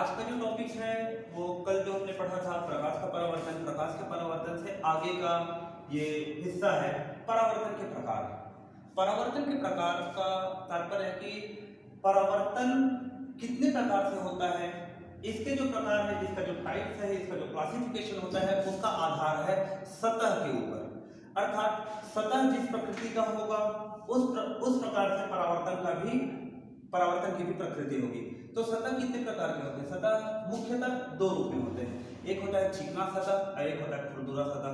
आज का जो टॉपिक है वो कल जो हमने पढ़ा था प्रकाश का परावर्तन, प्रकाश के परावर्तन से आगे का ये हिस्सा है परावर्तन के प्रकार। परावर्तन के प्रकार का तात्पर्य है कि परावर्तन कितने प्रकार से होता है, इसके जो प्रकार है, इसका जो टाइप्स है, इसका जो क्लासिफिकेशन होता है उसका आधार है सतह के ऊपर। अर्थात सतह जिस प्रकृति का होगा उस प्रकार से परावर्तन की भी प्रकृति होगी। तो सतह कितने प्रकार के होते हैं? सतह मुख्यतः दो रूप में होते हैं, एक होता है चिकना सतह और एक होता है खुरदुरा सतह।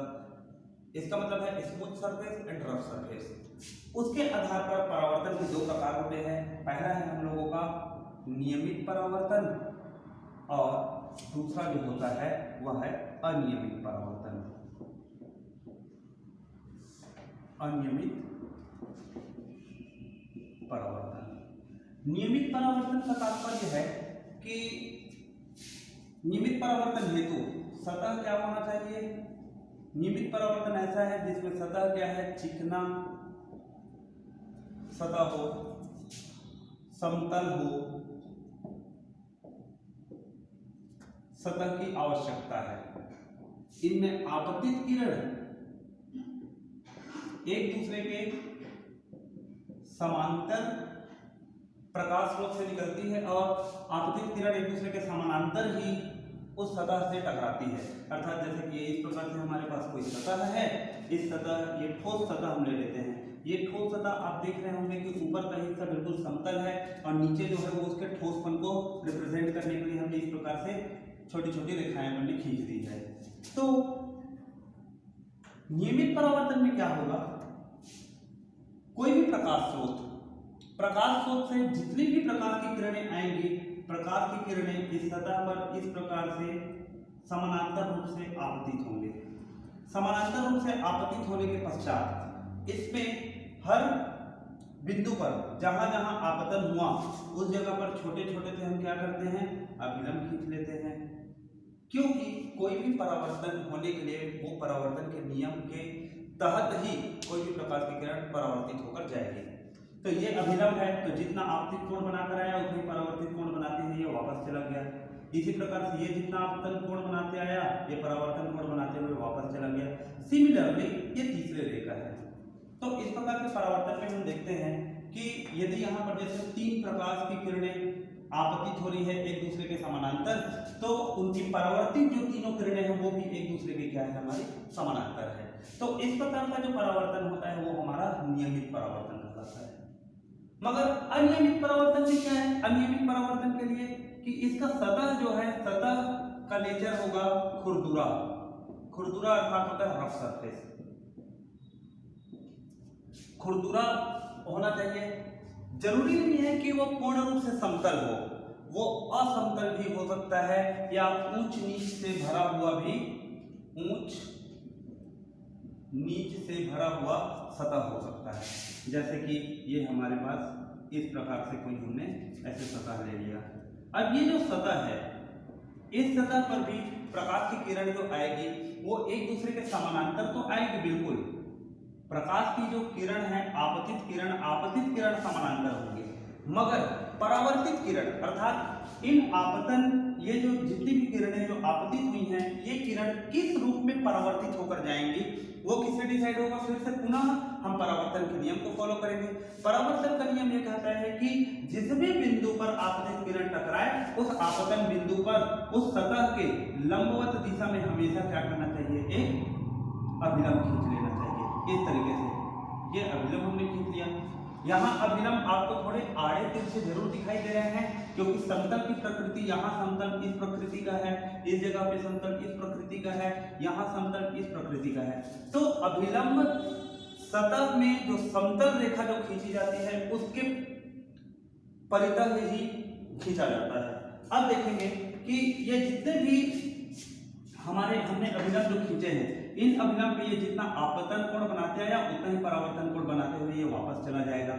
इसका मतलब है smooth surface and rough surface. उसके आधार पर परावर्तन के दो प्रकार होते हैं। पहला है हम लोगों का नियमित परावर्तन और दूसरा जो होता है वह है अनियमित परावर्तन। अनियमित परावर्तन। नियमित परावर्तन का तात्पर्य है कि नियमित परावर्तन हेतु सतह क्या होना चाहिए? नियमित परावर्तन ऐसा है जिसमें सतह क्या है? चिकना सतह हो, समतल हो, सतह की आवश्यकता है। इनमें आपतित किरण एक दूसरे के समांतर प्रकाश स्रोत से निकलती है और आपतित किरण एक दूसरे के समानांतर ही उस सतह से टकराती है। अर्थात जैसे कि इस प्रकार से हमारे पास कोई सतह है, इस सतह ये ठोस सतह हम ले लेते हैं। ये ठोस सतह आप देख रहे होंगे कि ऊपर का हिस्सा बिल्कुल समतल है और नीचे जो है वो उसके ठोसपन को रिप्रेजेंट करने के लिए हमने इस प्रकार से छोटी छोटी रेखाएं हमने खींच दी है। तो नियमित परावर्तन में क्या होगा? कोई भी प्रकाश स्रोत से जितनी भी प्रकाश की किरणें आएंगी, प्रकाश की किरणें इस सतह पर इस प्रकार से समानांतर रूप से आपतित होंगे। समानांतर रूप से आपतित होने के पश्चात इसमें हर बिंदु पर जहां जहां आपतन हुआ उस जगह पर छोटे छोटे से हम क्या करते हैं? अभिलंब खींच लेते हैं, क्योंकि कोई भी परावर्तन होने के लिए वो परावर्तन के नियम के तहत ही कोई भी प्रकाश की किरण परावर्तित होकर जाएगी। तो ये अभिलंब है, तो जितना आपतित कोण बनाकर आया उतनी परावर्तित कोण बनाते हुए ये वापस चला गया। इसी प्रकार से ये जितना आपतन कोण बनाते आया ये परावर्तन कोण बनाते हुए वापस चला गया। सिमिलरली ये तीसरे रेखा है। तो इस प्रकार के परावर्तन में हम देखते हैं कि यदि यहाँ पर जैसे तीन प्रकाश की किरणें आपतित हो रही है एक दूसरे के समानांतर, तो उनकी परावर्तित जो तीनों किरणें हैं वो भी एक दूसरे के क्या है? हमारी समानांतर है। तो इस प्रकार का जो परावर्तन होता है वो हमारा नियमित परावर्तन कहलाता है। मगर अनियमित परावर्तन में क्या है? अनियमित परावर्तन के लिए कि इसका सतह जो है, सतह का नेचर होगा खुरदुरा। खुरदुरा अर्थात होता है रफ सरफेस। खुरदुरा होना चाहिए। जरूरी नहीं है कि वो पूर्ण रूप से समतल हो, वो असमतल भी हो सकता है या ऊंच नीच से भरा हुआ भी, ऊंच नीच से भरा हुआ सतह हो सकता है। जैसे कि ये हमारे पास इस प्रकार से कोई हमने ऐसे सतह ले लिया। अब ये जो सतह है, इस सतह पर भी प्रकाश की किरण जो आएगी वो एक दूसरे के समानांतर तो आएगी बिल्कुल। प्रकाश की जो किरण है आपतित किरण समानांतर होंगे, मगर परावर्तित किरण अर्थात इन आपतन ये जो जितनी भी किरणें जो आपतित हुई हैं ये किरण किस रूप में परावर्तित होकर जाएंगी वो किससे डिसाइड होगा? फिर से पुनः हम परावर्तन के नियम को फॉलो करेंगे। परावर्तन का नियम ये कहता है कि जिस भी बिंदु पर आपतित किरण टकराए उस आपतन बिंदु पर उस सतह के लंबवत दिशा में हमेशा क्या करना चाहिए? एक अभिलंब खींच लेना चाहिए। इस तरीके से ये अभिलंब हमने खींच लिया। यहाँ अभिलंब आपको थोड़े आड़े तिरछे से जरूर दिखाई दे रहे हैं, क्योंकि समतल की प्रकृति यहाँ समतल इस प्रकृति का है, इस जगह पे समतल इस प्रकृति का है, यहाँ समतल इस प्रकृति का है। तो अभिलंब सतह में जो समतल रेखा जो खींची जाती है उसके परितः ही खींचा जाता है। अब देखेंगे कि ये जितने भी हमने अभिलंब जो खींचे हैं, इन अभिलंब पे ये जितना आपतन कोण बनाते आया उतना ही परावर्तन कोण बनाते हुए ये वापस चला जाएगा।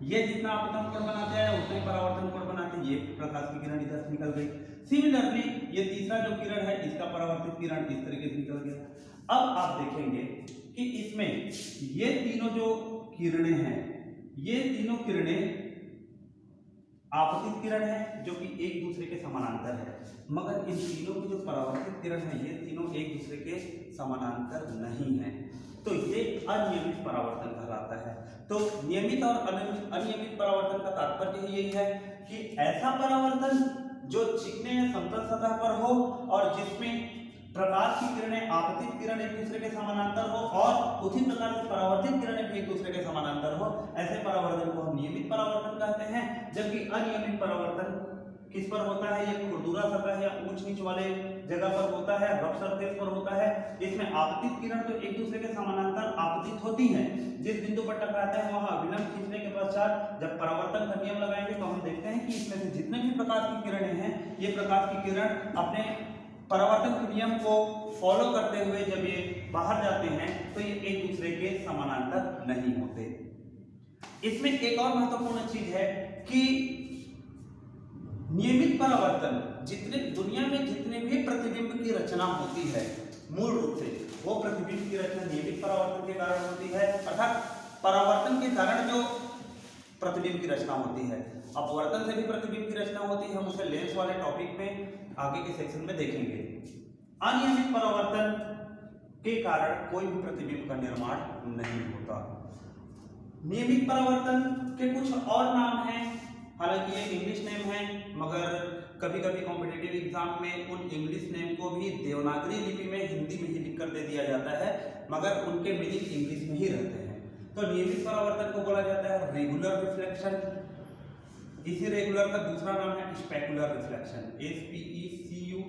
ये जितना आपतन कोण बनाते आया उतना ही परावर्तन कोण बनाते, ये प्रकाश की किरण इधर से निकल गई। सिमिलरली ये तीसरा जो किरण है इसका परावर्तित किरण इस तरीके से निकल गया। अब आप देखेंगे कि इसमें ये तीनों जो किरणें हैं, ये तीनों किरणें आपतित किरण है जो कि एक दूसरे के समानांतर है, मगर इन तीनों की जो परावर्तित किरण है ये तीनों एक दूसरे के समानांतर नहीं है, तो ये अनियमित परावर्तन कहलाता है। तो नियमित और अनियमित परावर्तन का तात्पर्य यही है कि ऐसा परावर्तन जो चिकने या समतल सतह पर हो और जिसमें प्रकाश की किरणें आपतित किरण एक दूसरे के समानांतर हो और उसी प्रकार से परावर्तित किरणें भी एक दूसरे के समानांतर हो, ऐसे परावर्तन को हम नियमित परावर्तन कहते हैं। जबकि अनियमित परावर्तन किस पर होता है, ये खुरदुरा सतह या ऊंच नीच वाले जगह पर होता है, रफ सरफेस पर होता है। इसमें आपतित किरण तो एक दूसरे के समानांतर आपतित होती हैं, जिस बिंदु पर टकराते हैं वहां अभिलंब खींचने के पश्चात जब परावर्तन का नियम लगाएंगे तो हम देखते हैं कि इसमें से जितने भी प्रकाश की किरणें हैं ये प्रकाश की किरण अपने परावर्तन के नियम को फॉलो करते हुए जब ये बाहर जाते हैं तो ये एक दूसरे के समानांतर नहीं होते। इसमें एक और महत्वपूर्ण चीज है कि नियमित परावर्तन जितने दुनिया में जितने भी प्रतिबिंब की रचना होती है मूल रूप से वो प्रतिबिंब की रचना नियमित परावर्तन के कारण होती है, अर्थात परावर्तन के कारण जो प्रतिबिंब की रचना होती है। अपवर्तन से भी प्रतिबिंब की रचना होती है, हम उसे लेंस वाले टॉपिक में आगे के सेक्शन में देखेंगे। अनियमित परावर्तन के कारण कोई भी प्रतिबिंब का निर्माण नहीं होता। नियमित परावर्तन के कुछ और नाम हैं, हालांकि ये इंग्लिश नेम है, मगर कभी कभी कॉम्पिटिटिव एग्जाम में उन इंग्लिश नेम को भी देवनागरी लिपि में हिंदी में ही लिखकर दे दिया जाता है, मगर उनके मीनिंग इंग्लिश में ही रहते हैं। तो नियमित परावर्तन को बोला जाता है रेगुलर रिफ्लेक्शन। इसी रेगुलर का दूसरा नाम है specular reflection, SPECULAR,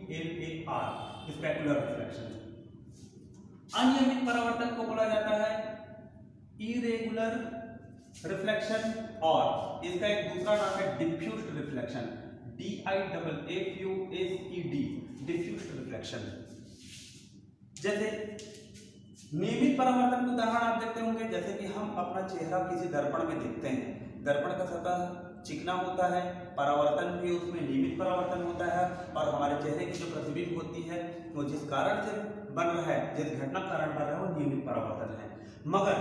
specular reflection. अनियमित परावर्तन को बोला जाता है इरेगुलर रिफ्लेक्शन और इसका एक दूसरा नाम है diffused reflection, DIFFUSED, diffused reflection. जैसे नियमित परावर्तन के उदाहरण आप देखते होंगे, जैसे कि हम अपना चेहरा किसी दर्पण में देखते हैं, दर्पण का सतह चिकना होता है, परावर्तन भी उसमें नियमित परावर्तन होता है और हमारे चेहरे की जो प्रतिबिंब होती है वो जिस कारण से बन रहा है, जिस घटना कारण बन रहा है वो नियमित परावर्तन है। मगर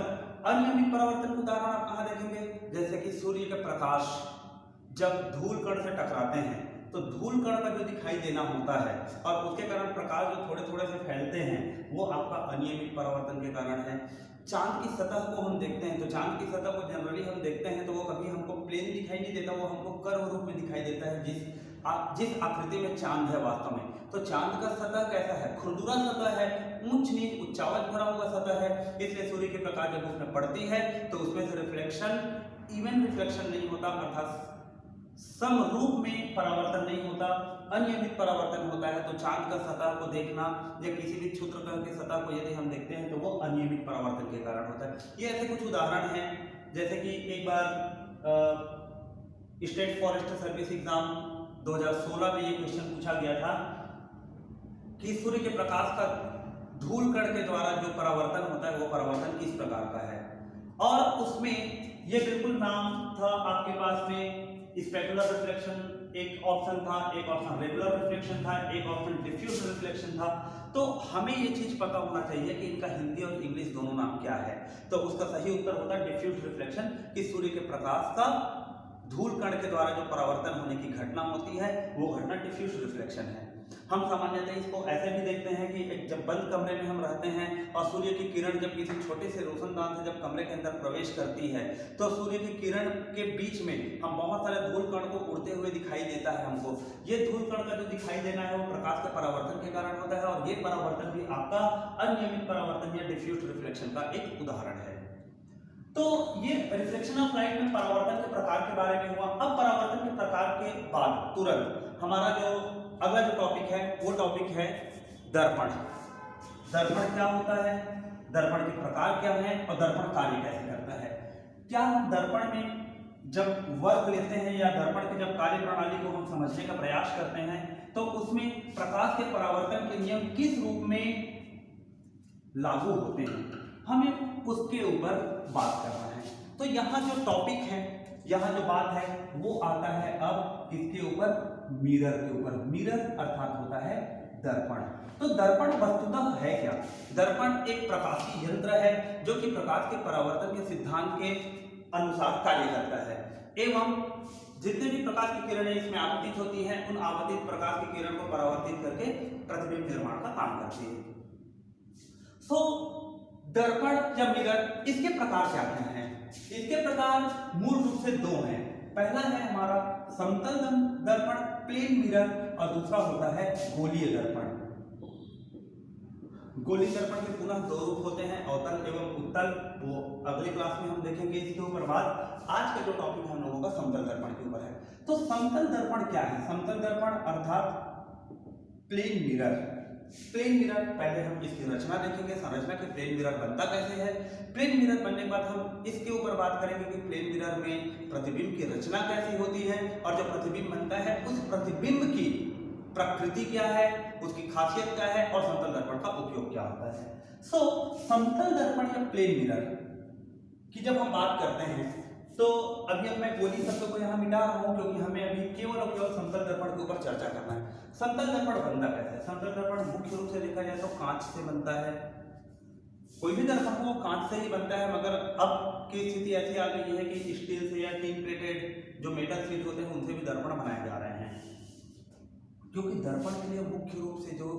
अनियमित परावर्तन का उदाहरण आप कहाँ देखेंगे, जैसे कि सूर्य का प्रकाश जब धूल कण से टकराते हैं तो धूल कण का जो दिखाई देना होता है और उसके कारण प्रकाश जो थोड़े थोड़े से फैलते हैं वो आपका अनियमित परावर्तन के कारण है। चांद की सतह को हम देखते हैं तो चांद की सतह को जनरली हम देखते हैं तो वो कभी हमको प्लेन दिखाई नहीं देता, वो हमको कर्व रूप में दिखाई देता है, जिस आकृति में चांद है वास्तव में। तो चांद का सतह कैसा है, खुरदुरा सतह है, ऊंच नीच उच्चावच भरा हुआ सतह है, इसलिए सूर्य की प्रकाश जब उसमें पड़ती है तो उसमें से रिफ्लेक्शन इवन रिफ्लेक्शन नहीं होता, अर्थात समरूप में परावर्तन नहीं होता, अनियमित परावर्तन होता है। तो चांद का सतह को देखना या किसी भी क्षुद्रग्रह की सतह को यदि हम देखते हैं तो वो अनियमित परावर्तन के कारण होता है। ये ऐसे कुछ उदाहरण हैं, जैसे कि एक बार स्टेट फॉरेस्ट सर्विस एग्जाम 2016 में ये क्वेश्चन पूछा गया था कि सूर्य के प्रकाश का धूल कण के द्वारा जो परावर्तन होता है वो परावर्तन किस प्रकार का है, और उसमें ये बिल्कुल नाम था आपके पास में स्पेकुलर रिफ्लेक्शन एक ऑप्शन था, एक ऑप्शन रेगुलर रिफ्लेक्शन था, एक ऑप्शन डिफ्यूज रिफ्लेक्शन था। तो हमें ये चीज पता होना चाहिए कि इनका हिंदी और इंग्लिश दोनों नाम क्या है। तो उसका सही उत्तर होता है डिफ्यूज रिफ्लेक्शन, कि सूर्य के प्रकाश का धूल कण के द्वारा जो परावर्तन होने की घटना होती है वो घटना डिफ्यूज रिफ्लेक्शन है। हम सामान्यतः इसको ऐसे भी देखते हैं कि एक जब बंद कमरे में हम रहते हैं और सूर्य की किरण जब किसी छोटे से रोशनदान से जब कमरे के अंदर प्रवेश करती है तो सूर्य की किरण के बीच में हम बहुत सारे धूल कण को उड़ते हुए दिखाई देता है हमको। ये धूल कण का जो दिखाई देना है वो प्रकाश के परावर्तन के कारण होता है, और ये परावर्तन भी आपका अनियमित परावर्तन या डिफ्यूज्ड रिफ्लेक्शन का एक उदाहरण है। तो ये रिफ्लेक्शन ऑफ लाइट में परावर्तन के प्रकार के बारे में हुआ। अब परावर्तन के प्रकार के बाद तुरंत हमारा जो अगला जो टॉपिक है वो टॉपिक है दर्पण। दर्पण क्या होता है, दर्पण के प्रकार क्या हैं और दर्पण कार्य कैसे करता है। क्या हम दर्पण में जब वर्क लेते हैं या दर्पण के जब कार्य प्रणाली को हम समझने का प्रयास करते हैं तो उसमें प्रकाश के परावर्तन के नियम किस रूप में लागू होते हैं, हमें उसके ऊपर बात करना है। तो यहाँ जो टॉपिक है, यहाँ जो बात है वो आता है अब किसके ऊपर, मिरर के ऊपर। मिरर अर्थात होता है दर्पण। तो दर्पण वस्तुतः है क्या, दर्पण एक प्रकाशीय यंत्र है जो कि प्रकाश के परावर्तन के सिद्धांत के अनुसार कार्य करता है, एवं जितने भी प्रकाश की किरणें इसमें आपतित होती हैं, उन आपतित प्रकाश की किरण को परावर्तित करके प्रतिबिंब निर्माण का काम करती है। सो दर्पण या मिरर, इसके प्रकार क्या क्या हैं? इसके प्रकार मूल रूप से दो हैं। पहला है हमारा समतल दर्पण प्लेन मिरर, और दूसरा होता है गोलीय दर्पण। गोलीय दर्पण के पुनः दो रूप होते हैं, अवतल एवं उत्तल। वो अगले क्लास में हम देखेंगे इसके ऊपर बात। आज का जो टॉपिक हम लोगों का समतल दर्पण के ऊपर है। तो समतल दर्पण क्या है? समतल दर्पण अर्थात प्लेन मिरर। प्लेन मिरर, पहले हम इसकी रचना देखेंगे, संरचना के प्लेन मिरर बनता कैसे है। प्लेन मिरर बनने के बाद हम इसके ऊपर बात करेंगे कि प्लेन मिरर में प्रतिबिंब की रचना कैसी होती है, और जो प्रतिबिंब बनता है उस प्रतिबिंब की प्रकृति क्या है, उसकी खासियत क्या है, और समतल दर्पण का उपयोग क्या होता है। सो समतल दर्पण या प्लेन मिरर की जब हम बात करते हैं, तो अभी अब मैं गोली शब्द को यहाँ मिटा रहा हूँ, क्योंकि हमें अभी केवल और केवल समतल दर्पण के ऊपर चर्चा करना है। समतल दर्पण बनता कैसे है? समतल दर्पण मुख्य रूप से देखा जाए तो कांच से बनता है। कोई भी दर्पण वो कांच से ही बनता है, मगर अब की स्थिति ऐसी आ गई है कि स्टील से या टिन प्लेटेड जो मेटल शीट होते हैं उनसे भी दर्पण बनाए जा रहे हैं, क्योंकि दर्पण के लिए मुख्य रूप से जो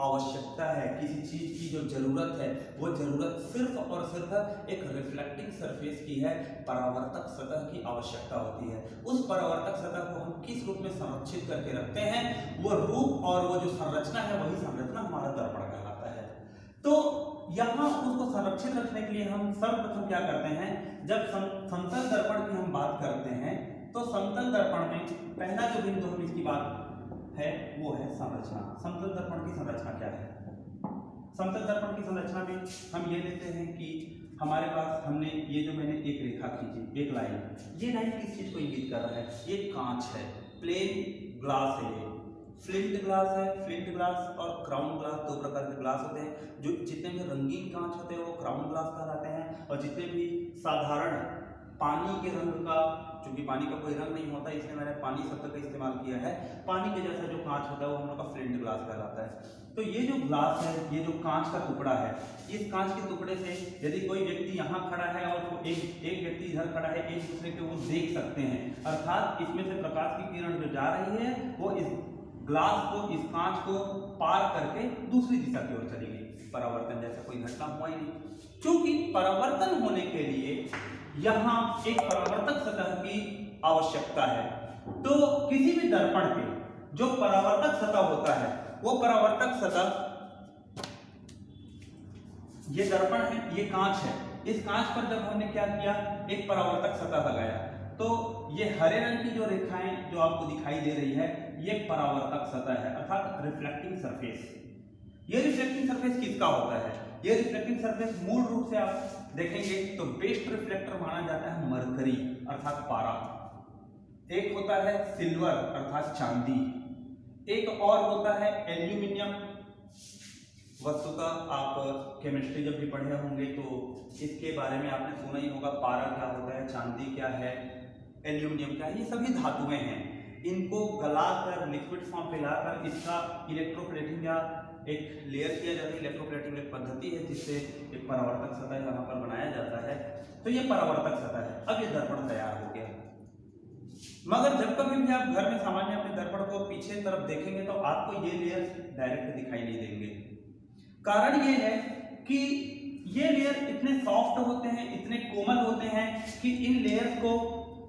आवश्यकता है, किसी चीज की जो जरूरत है, वो जरूरत सिर्फ और सिर्फ एक रिफ्लेक्टिंग सरफेस की है, परावर्तक सतह की आवश्यकता होती है। उस परावर्तक सतह को हम किस रूप में संरक्षित करके रखते हैं, वो रूप और वो जो संरचना है, वही संरचना हमारा दर्पण कहलाता है। तो यहाँ उसको संरक्षित रखने के लिए हम सर्वप्रथम क्या करते हैं, जब समतल दर्पण की हम बात करते हैं, तो समतल दर्पण में पहला जो बिंदु हम इसकी बात है वो है संरचना। समतल दर्पण की संरचना क्या है? समतल दर्पण की संरचना में हम ये लेते हैं कि हमारे पास हमने ये जो मैंने एक रेखा खींची, एक लाइन, ये लाइन किस चीज को इंगित कर रहा है? ये कांच है, प्लेन ग्लास है, ये फ्लिंट ग्लास है। फ्लिंट ग्लास और क्राउन ग्लास दो प्रकार के ग्लास होते हैं। जो जितने भी रंगीन कांच होते हैं वो क्राउन ग्लास कहलाते हैं, और जितने भी साधारण पानी के रंग का, क्योंकि पानी का कोई रंग नहीं होता इसलिए मैंने पानी शब्द का इस्तेमाल किया है, पानी के जैसा जो कांच होता है वो हम लोग का फ्लिंट ग्लास कहलाता है। तो ये जो ग्लास है, ये जो कांच का टुकड़ा है, इस कांच के टुकड़े से यदि कोई व्यक्ति यहाँ खड़ा है और वो एक व्यक्ति इधर खड़ा है, एक दूसरे को वो देख सकते हैं, अर्थात इसमें से प्रकाश की किरण जो जा रही है वो इस ग्लास को, इस कांच को पार करके दूसरी दिशा की ओर चली गई। परावर्तन जैसा कोई घटना हुआ ही नहीं, क्योंकि परावर्तन होने के लिए यहाँ एक परावर्तक सतह की आवश्यकता है। तो किसी भी दर्पण पे जो परावर्तक सतह होता है, वो परावर्तक सतह, ये दर्पण है, ये कांच है, इस कांच पर जब हमने क्या किया, एक परावर्तक सतह लगाया, तो ये हरे रंग की जो रेखाएं जो आपको दिखाई दे रही है, ये परावर्तक सतह है, अर्थात रिफ्लेक्टिंग सरफेस। ये रिफ्लेक्टिंग सरफेस किसका होता है? ये रिफ्लेक्टिंग सरफेस मूल रूप से आप देखेंगे तो बेस्ट रिफ्लेक्टर माना जाता है मरकरी अर्थात पारा, एक होता है सिल्वर अर्थात चांदी, एक और होता है एल्यूमिनियम। वस्तुतः आप केमिस्ट्री जब भी पढ़े होंगे तो इसके बारे में आपने सुना ही होगा, पारा क्या होता है, चांदी क्या है, एल्यूमिनियम क्या है। ये सभी धातुएं हैं, इनको गलाकर लिक्विड फॉर्म पे लाकर इसका इलेक्ट्रोप्लेटिंग या एक लेयर किया जाता है। इलेक्ट्रोप्लेटिंग एक पद्धति है जिससे एक परावर्तक सतह यहाँ पर बनाया जाता है। तो ये परावर्तक सतह है। अब ये दर्पण तैयार हो गया, मगर जब कभी भी आप घर में सामान्य अपने दर्पण को पीछे तरफ देखेंगे तो आपको ये लेयर डायरेक्ट दिखाई नहीं देंगे। कारण ये है कि ये लेयर इतने सॉफ्ट होते हैं, इतने कोमल होते हैं कि इन लेयर्स को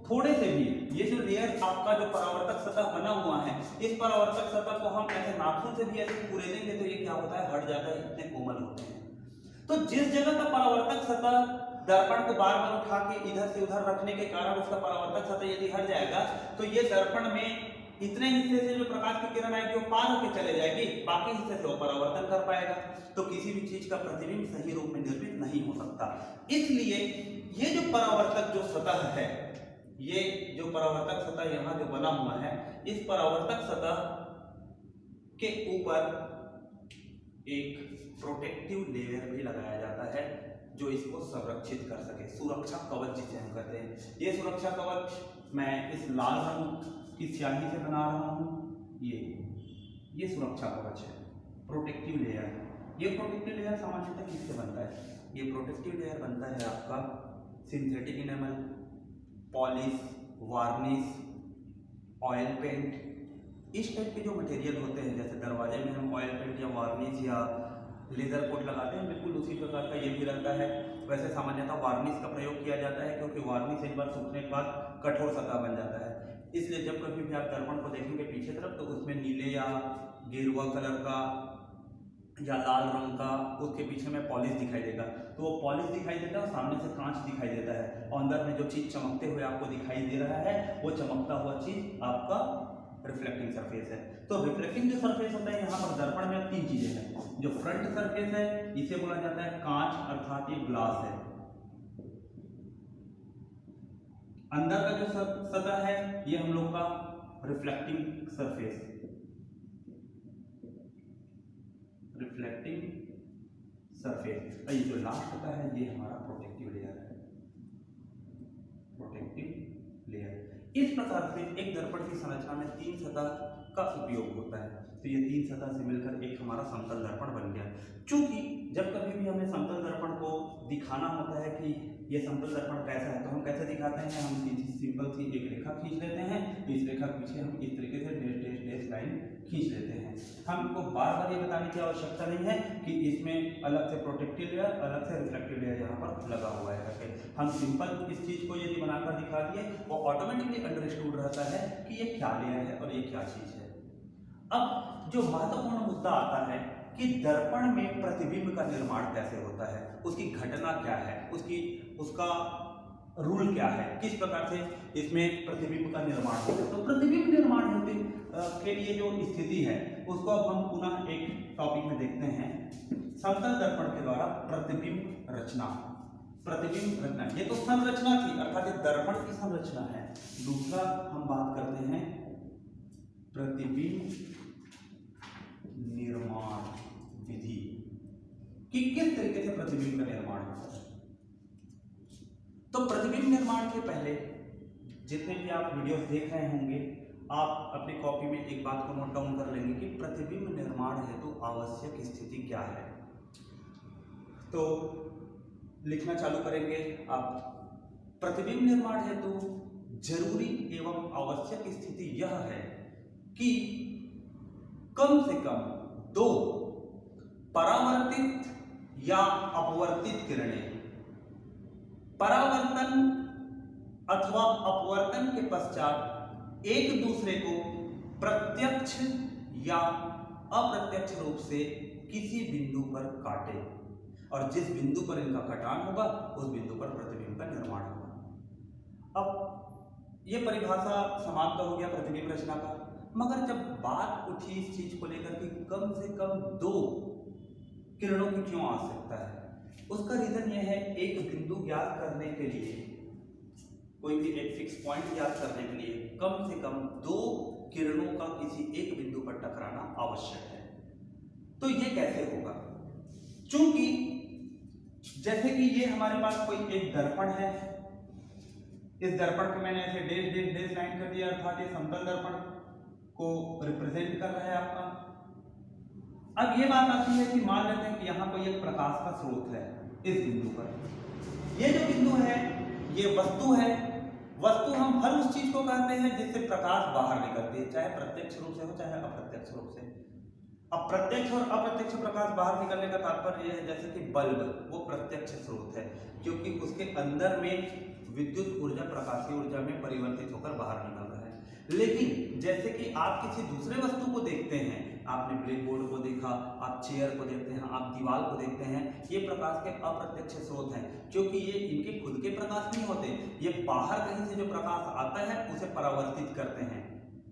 थोड़े से भी, ये जो लेयर आपका जो परावर्तक सतह बना हुआ है, इस परावर्तक सतह को हम ऐसे नाखून से भी ऐसे कुरेदेंगे तो ये क्या होता है, हट जाता है, इतने कोमल होते हैं। तो जिस जगह का परावर्तक सतह दर्पण को बार बार उठा के इधर से उधर रखने के कारण उसका परावर्तक सतह यदि हट जाएगा तो ये दर्पण में इतने हिस्से से जो प्रकाश की किरण आएगी वो पार होकर चले जाएगी, बाकी हिस्से से वो परावर्तन कर पाएगा, तो किसी भी चीज का प्रतिबिंब सही रूप में निर्मित नहीं हो सकता। इसलिए ये जो परावर्तक जो सतह है, ये जो परावर्तक सतह यहाँ जो बना हुआ है, इस परावर्तक सतह के ऊपर एक प्रोटेक्टिव लेयर भी लगाया जाता है जो इसको संरक्षित कर सके, सुरक्षा कवच जिसे हम कहते हैं। ये सुरक्षा कवच मैं इस लाल रंग की स्याही से बना रहा हूँ, ये सुरक्षा कवच है, प्रोटेक्टिव लेयर। ये प्रोटेक्टिव लेयर सामान्यतः किससे बनता है? ये प्रोटेक्टिव लेयर बनता है आपका synthetic enamel, polish, varnish oil paint, इस टाइप के जो मटेरियल होते हैं, जैसे दरवाजे में हम ऑयल पेंट या वार्निश या लेदर कोट लगाते हैं, बिल्कुल उसी प्रकार का ये भी रहता है। वैसे सामान्यतः वार्निश का प्रयोग किया जाता है, क्योंकि वार्निश एक बार सूखने के बाद कठोर सतह बन जाता है। इसलिए जब कभी भी आप दर्पण को देखेंगे पीछे तरफ, तो उसमें नीले या गेरुआ कलर का या लाल रंग का उसके पीछे में पॉलिश दिखाई देगा, तो वो पॉलिश दिखाई देता है और सामने से कांच दिखाई देता है, और अंदर में जो चीज चमकते हुए आपको दिखाई दे रहा है वो चमकता हुआ चीज आपका रिफ्लेक्टिंग सरफेस है। तो रिफ्लेक्टिंग जो सरफेस होता है, यहाँ पर दर्पण में 3 चीजें हैं। जो फ्रंट सरफेस है इसे बोला जाता है कांच, अर्थात ये ग्लास है। अंदर का जो सतह है ये हम लोग का रिफ्लेक्टिंग सरफेस, रिफ्लेक्टिंग सरफेस। और ये जो लास्ट होता है ये हमारा प्रोटेक्टिव लेयर है, प्रोटेक्टिव लेयर। इस प्रकार से एक दर्पण की संरचना में 3 सतह का उपयोग होता है। तो ये 3 सतह से मिलकर एक हमारा समतल दर्पण बन गया। चूंकि जब कभी भी हमें समतल दर्पण को दिखाना होता है कि ये समतल दर्पण कैसा है, तो हम कैसे दिखाते हैं, हम सिंपल सी एक रेखा खींच लेते हैं, इस रेखा के पीछे हम इस तरीके से डैश डैश डैश लाइन खींच लेते हैं। हमको बार बार ये बताने की आवश्यकता नहीं है कि इसमें अलग से प्रोटेक्टिव लेयर, अलग से रिफ्लेक्टिव लेयर यहाँ पर लगा हुआ है करके। हम सिंपल इस चीज को यदि बनाकर दिखा दिए, वो ऑटोमेटिकली अंडरस्टूड रहता है कि ये क्या लेयर है और ये क्या चीज है। अब जो महत्वपूर्ण मुद्दा आता है कि दर्पण में प्रतिबिंब का निर्माण कैसे होता है, उसकी घटना क्या है, उसका रूल क्या है, किस प्रकार से इसमें प्रतिबिंब का निर्माण होता है। तो प्रतिबिंब निर्माण होते के लिए जो स्थिति है उसको अब हम पुनः एक टॉपिक में देखते हैं, समतल दर्पण के द्वारा प्रतिबिंब रचना। प्रतिबिंब रचना ये तो संरचना थी, अर्थात ये दर्पण की संरचना है। दूसरा हम बात करते हैं प्रतिबिंब निर्माण विधि कि किस तरीके से प्रतिबिंब का निर्माण होता है। तो प्रतिबिंब निर्माण के पहले जितने भी आप वीडियोस देख रहे होंगे, आप अपनी कॉपी में एक बात को नोट डाउन कर लेंगे कि प्रतिबिंब निर्माण हेतु आवश्यक स्थिति क्या है। तो लिखना चालू करेंगे आप। प्रतिबिंब निर्माण हेतु जरूरी एवं आवश्यक स्थिति यह है कि कम से कम 2 परावर्तित या अपवर्तित किरणें परावर्तन अथवा अपवर्तन के पश्चात एक दूसरे को प्रत्यक्ष या अप्रत्यक्ष रूप से किसी बिंदु पर काटे, और जिस बिंदु पर इनका कटान होगा उस बिंदु पर प्रतिबिंब का निर्माण होगा। अब ये परिभाषा समाप्त हो गया प्रतिबिंब रचना का। मगर जब बात उठी इस चीज को लेकर कि कम से कम 2 किरणों की क्यों आवश्यकता है, उसका रीजन यह है, एक बिंदु ज्ञात करने के लिए, कोई भी एक फिक्स पॉइंट ज्ञात करने के लिए कम से कम 2 किरणों का किसी एक बिंदु पर टकराना आवश्यक है। तो ये कैसे होगा? चूंकि जैसे कि ये हमारे पास कोई एक दर्पण है, इस दर्पण को मैंने ऐसे डैश डैश डैश लाइन कर दिया, अर्थात ये समतल दर्पण को रिप्रेजेंट कर रहा है आपका। अब ये बात आती है कि मान लेते हैं कि यहाँ कोई एक प्रकाश का स्रोत है इस बिंदु पर। ये जो बिंदु है ये वस्तु है। वस्तु हम हर उस चीज को कहते हैं जिससे प्रकाश बाहर निकलती है, चाहे प्रत्यक्ष रूप से हो चाहे अप्रत्यक्ष रूप से। अब प्रत्यक्ष और अप्रत्यक्ष प्रकाश बाहर निकलने का तात्पर्य यह है, जैसे कि बल्ब वो प्रत्यक्ष स्रोत है क्योंकि उसके अंदर में विद्युत ऊर्जा प्रकाशीय ऊर्जा में परिवर्तित होकर बाहर निकल रहा है। लेकिन जैसे कि आप किसी दूसरे वस्तु को देखते हैं, आपने ब्लैक बोर्ड को देखा, आप चेयर को देखते हैं, आप दीवार को देखते हैं, ये प्रकाश के अप्रत्यक्ष स्रोत हैं क्योंकि ये इनके खुद के प्रकाश नहीं होते, ये बाहर कहीं से जो प्रकाश आता है उसे परावर्तित करते हैं।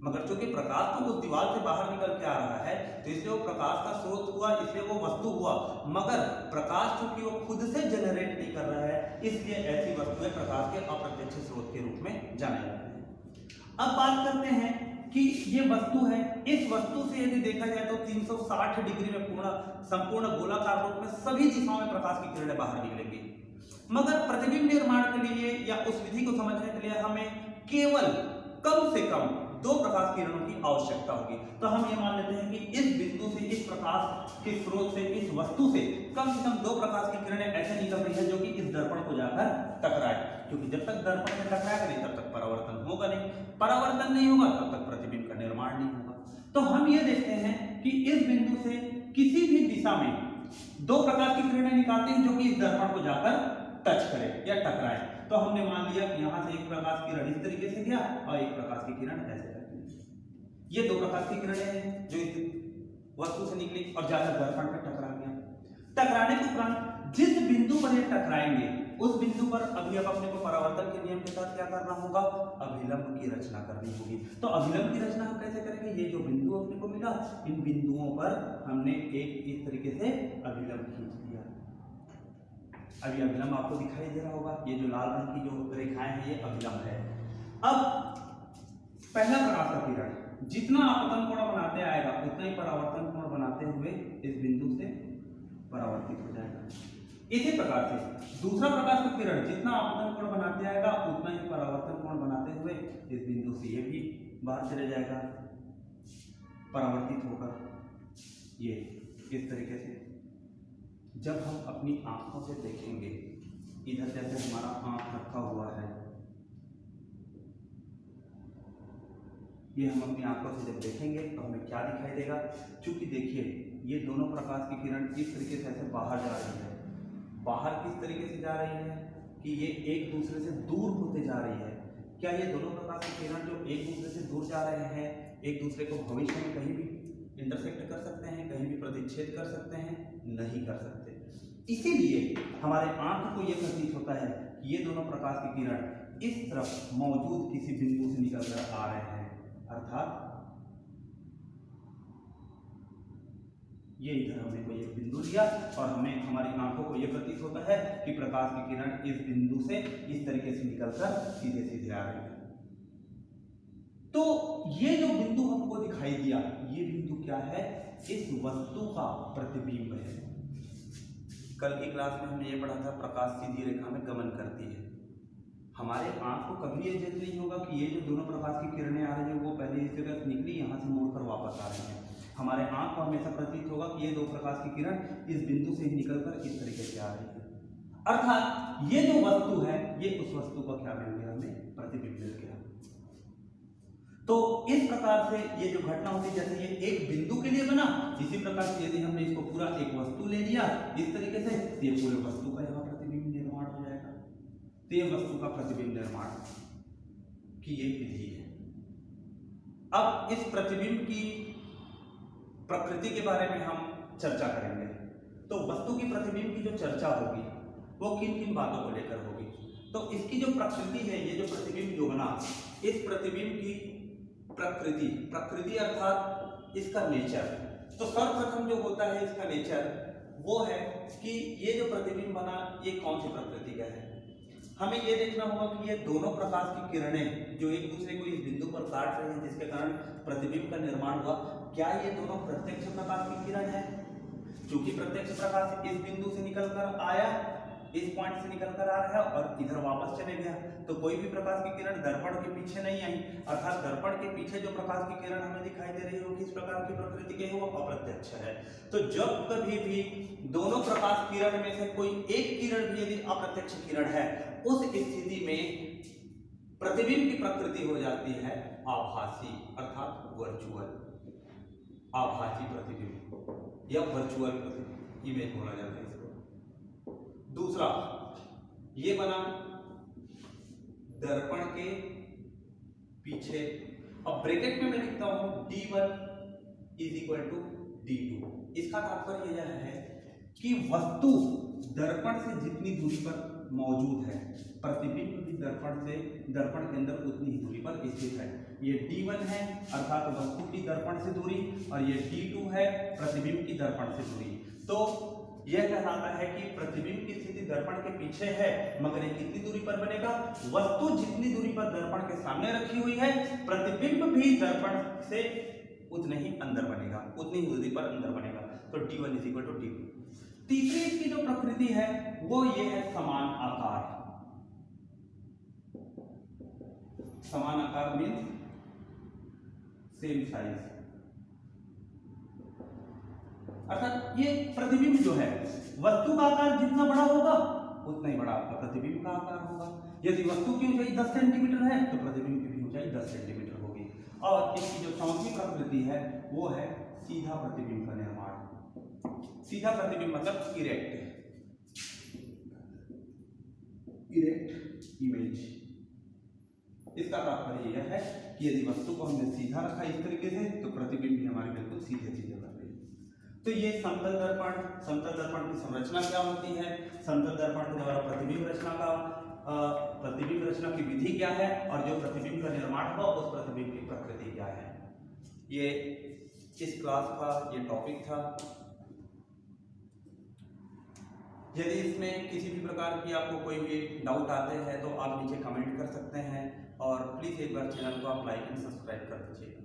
मगर चूंकि प्रकाश तो उस दीवार से बाहर निकल के आ रहा है तो इसलिए वो प्रकाश का स्रोत हुआ, इसलिए वो वस्तु हुआ। मगर प्रकाश चूंकि वो खुद से जनरेट नहीं कर रहा है, इसलिए ऐसी वस्तुएं प्रकाश के अप्रत्यक्ष स्रोत के रूप में जाने जाते हैं। अब बात करते हैं कि ये वस्तु है, इस वस्तु से यदि देखा जाए तो 360 डिग्री में संपूर्ण गोलाकार रूप में सभी दिशाओं में प्रकाश की किरणें बाहर निकलेंगी। मगर प्रतिबिंब निर्माण के लिए या उस विधि को समझने के लिए हमें केवल कम से कम 2 प्रकाश किरणों की आवश्यकता होगी। तो हम ये मान लेते हैं कि इस बिंदु से, इस प्रकाश के स्रोत से, इस वस्तु से कम 2 प्रकाश की किरणें ऐसे निकल रही है जो कि इस दर्पण को जाकर टकराए। क्योंकि जब तक दर्पण से टकराएगा नहीं तब तक परावर्तन होगा नहीं, परावर्तन नहीं होगा तब तक प्रतिबिंब का निर्माण नहीं होगा। तो हम ये देखते हैं कि इस बिंदु से किसी भी दिशा में दो प्रकार की किरणें निकालते हैं जो कि इस दर्पण को जाकर टच करे या टकराए। तो हमने मान लिया कि यहाँ से एक प्रकाश की किरण इस तरीके से गया और एक प्रकाश की किरण ऐसे करके, ये दो प्रकार की किरणें हैं जो इस वस्तु से निकली और जाकर दर्पण पर टकरा गया। टकराने के उपरांत जिस बिंदु पर ये टकराएंगे उस बिंदु पर अभी अब अपने को परावर्तन के नियम के साथ क्या करना होगा, अभिलंब की रचना करनी होगी। तो अभिलंब की रचना हम कैसे करेंगे, ये जो बिंदु अपने को मिला इन बिंदुओं पर हमने एक इस तरीके से अभिलंब खींच दिया। अभी अभिलंब आपको दिखाई दे रहा होगा, ये जो लाल रंग की जो रेखाएं हैं ये अभिलंब है। अब पहला प्रकाश का किरण जितना आपतन कोण बनाते आएगा उतना ही परावर्तन कोण बनाते हुए इस बिंदु से परावर्तित हो जाएगा। इसी प्रकार से दूसरा प्रकाश का किरण जितना आपतन कोण बनाते आएगा उतना ही परावर्तन कोण बनाते हुए इस बिंदु से ये भी बाहर चले जाएगा परावर्तित होकर। ये इस तरीके से जब हम अपनी आंखों से देखेंगे, इधर जैसे हमारा आंख रखा हुआ है, ये हम अपनी आंखों से जब देखेंगे तो हमें क्या दिखाई देगा, क्योंकि देखिए ये दोनों प्रकाश की किरण इस तरीके से ऐसे बाहर जा रही है। बाहर किस तरीके से जा रही है कि ये एक दूसरे से दूर होते जा रही है। क्या ये दोनों प्रकाश की किरण जो एक दूसरे से दूर जा रहे हैं एक दूसरे को भविष्य में कहीं भी इंटरसेक्ट कर सकते हैं, कहीं भी प्रतिच्छेद कर सकते हैं? नहीं कर सकते। इसीलिए हमारे आंख को यह प्रतीत होता है कि ये दोनों प्रकाश की किरण इस तरफ मौजूद किसी बिंदु से निकल कर आ रहे हैं, अर्थात ये इधर हमने कोई एक बिंदु लिया और हमें हमारी आंखों को यह प्रतीत होता है कि प्रकाश की किरण इस बिंदु से इस तरीके से निकलकर सीधे सीधे आ रही है। तो ये जो बिंदु हमको दिखाई दिया ये बिंदु क्या है, इस वस्तु का प्रतिबिंब है। कल की क्लास में हमने ये पढ़ा था प्रकाश सीधी रेखा में गमन करती है। हमारे आंख को कभी ये जज नहीं होगा कि ये जो दोनों प्रकाश की किरणें आ रही हैं वो पहले इस जगह से निकली यहाँ से मुड़कर वापस आ रही हैं। हमारे आंख को हमेशा प्रतीत होगा कि ये दो प्रकाश की किरण इस बिंदु से ही निकलकर इस तरीके से आ रही है, अर्थात ये जो वस्तु है ये उस वस्तु का क्या मिल गया, हमें प्रतिबिंब मिल गया। तो इस प्रकार से ये जो घटना होती है, जैसे ये एक बिंदु के लिए बना, इसी प्रकार से यदि हमने इसको पूरा एक वस्तु ले लिया इस तरीके से, ये पूरे वस्तु का यहाँ प्रतिबिंब निर्माण हो जाएगा। तो ये वस्तु का प्रतिबिंब निर्माण की ये विधि है। अब इस प्रतिबिंब की प्रकृति के बारे में हम चर्चा करेंगे। तो वस्तु की प्रतिबिंब की जो चर्चा होगी वो किन किन बातों को लेकर होगी। तो इसकी जो प्रकृति है, ये जो प्रतिबिंब जो बना, इस प्रतिबिंब की प्रकृति अर्थात इसका नेचर। तो सर्वप्रथम जो होता है इसका नेचर वो है कि ये जो प्रतिबिंब बना ये कौन सी प्रकृति का है। हमें ये देखना होगा कि ये दोनों प्रकाश की किरणें जो एक दूसरे को इस बिंदु पर काट रहे हैं जिसके कारण प्रतिबिंब का निर्माण हुआ, क्या ये दोनों प्रत्यक्ष प्रकाश की किरण है? क्योंकि प्रत्यक्ष प्रकाश इस बिंदु से निकलकर आया, इस पॉइंट से निकलकर आ रहा है और इधर वापस चले गया, तो कोई भी प्रकाश की किरण दर्पण के पीछे नहीं आई, अर्थात दर्पण के पीछे जो प्रकाश की किरण हमें दिखाई दे रही है किस प्रकार की प्रकृति के है, वो अप्रत्यक्ष है। तो जब कभी भी दोनों प्रकाश किरण में से कोई एक किरण भी यदि अप्रत्यक्ष किरण है, उस स्थिति में प्रतिबिंब की प्रकृति हो जाती है आभासी, अर्थात वर्चुअल, आभासी प्रतिबिंब या वर्चुअल इमेज बोला जाता है इसको। दूसरा ये बना दर्पण के पीछे, अब ब्रैकेट में मैं लिखता हूं D1 = D2। इसका तात्पर्य यह है कि वस्तु दर्पण से जितनी दूरी पर मौजूद है, प्रतिबिंब भी दर्पण के अंदर उतनी ही दूरी पर स्थित है। ये D1 है अर्थात वस्तु की दर्पण से दूरी, और ये D2 है प्रतिबिंब की दर्पण से दूरी। तो यह कहलाता है कि प्रतिबिंब की स्थिति दर्पण के पीछे है, मगर ये कितनी दूरी पर बनेगा, वस्तु जितनी दूरी पर दर्पण के सामने रखी हुई है, प्रतिबिंब भी दर्पण से उतने ही अंदर बनेगा, उतनी ही दूरी पर अंदर बनेगा। तो D1 = D2। तीसरी इसकी जो प्रकृति है वो ये है समान आकार। समान आकार मीन्स सेम साइज, अर्थात ये प्रतिबिंब जो है वस्तु का आकार जितना बड़ा होगा उतना ही बड़ा आपका प्रतिबिंब का आकार होगा। यदि वस्तु की ऊंचाई 10 सेंटीमीटर है तो प्रतिबिंब की भी ऊंचाई 10 सेंटीमीटर होगी। और इसकी जो चौथी प्रकृति है वो है सीधा प्रतिबिंब का निर्माण। सीधा प्रतिबिंब मतलब इरेक्ट इमेज। इसका तात्पर्य यह है कि यदि वस्तु को हमने सीधा रखा इस तरीके से तो प्रतिबिंब भी हमारे बिल्कुल सीधे सीधे बन रहे हैं। तो ये समतल दर्पण की संरचना क्या होती है, समतल दर्पण के द्वारा प्रतिबिंब रचना की विधि क्या है, और जो प्रतिबिंब का निर्माण हुआ उस प्रतिबिंब की प्रकृति क्या है, ये इस क्लास का ये टॉपिक था। यदि इसमें किसी भी प्रकार की आपको कोई भी डाउट आते हैं तो आप नीचे कमेंट कर सकते हैं, और प्लीज़ एक बार चैनल को आप लाइक एंड सब्सक्राइब कर दीजिएगा।